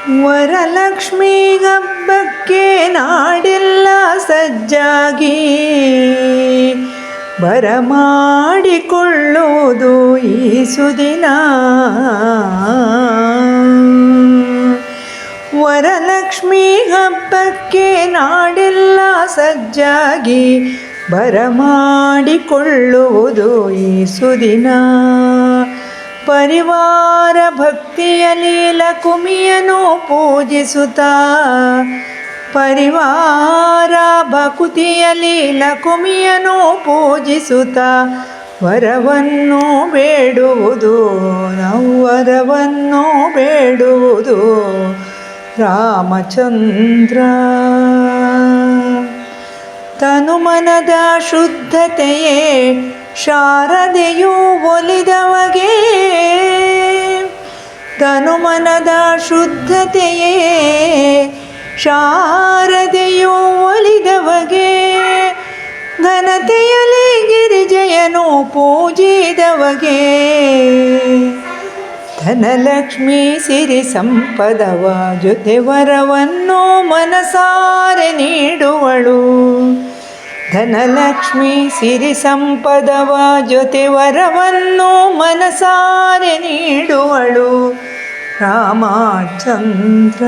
ವರಲಕ್ಷ್ಮೀ ಹಬ್ಬಕ್ಕೆ ನಾಡೆಲ್ಲ ಸಜ್ಜಾಗಿ ಬರಮಾಡಿಕೊಳ್ಳುವುದು ಈ ಸುದಿನ. ವರಲಕ್ಷ್ಮೀ ಹಬ್ಬಕ್ಕೆ ನಾಡೆಲ್ಲ ಸಜ್ಜಾಗಿ ಬರಮಾಡಿಕೊಳ್ಳುವುದು ಈ ಸುದಿನ. ಪರಿವಾರ ಭಕ್ತಿಯಲ್ಲಿ ಲಕುಮಿಯನ್ನು ಪೂಜಿಸುತ್ತಾ, ಪರಿವಾರ ಭಕ್ತಿಯಲ್ಲಿ ಲಕುಮಿಯನ್ನು ಪೂಜಿಸುತ್ತಾ ವರವನ್ನು ಬೇಡುವುದು, ನಾವು ವರವನ್ನು ಬೇಡುವುದು ರಾಮಚಂದ್ರ. ತನುಮನದ ಶುದ್ಧತೆಯೇ ಶಾರದೆಯು ಒಲಿದವಗೆ, ತನುಮನದ ಶುದ್ಧತೆಯೇ ಶಾರದೆಯು ಒಲಿದವಗೆ, ಘನತೆಯಲ್ಲಿ ಗಿರಿಜಯನು ಪೂಜಿದವಗೆ. ಧನಲಕ್ಷ್ಮಿ ಸಿರಿ ಸಂಪದವ ಜೊತೆ ವರವನ್ನು ಮನಸಾರೆ ನೀಡುವಳು. ಧನಲಕ್ಷ್ಮಿ ಸಿರಿ ಸಂಪದವ ಜೊತೆ ವರವನ್ನು ಮನಸಾರೆ ನೀಡುವಳು ರಾಮಚಂದ್ರ.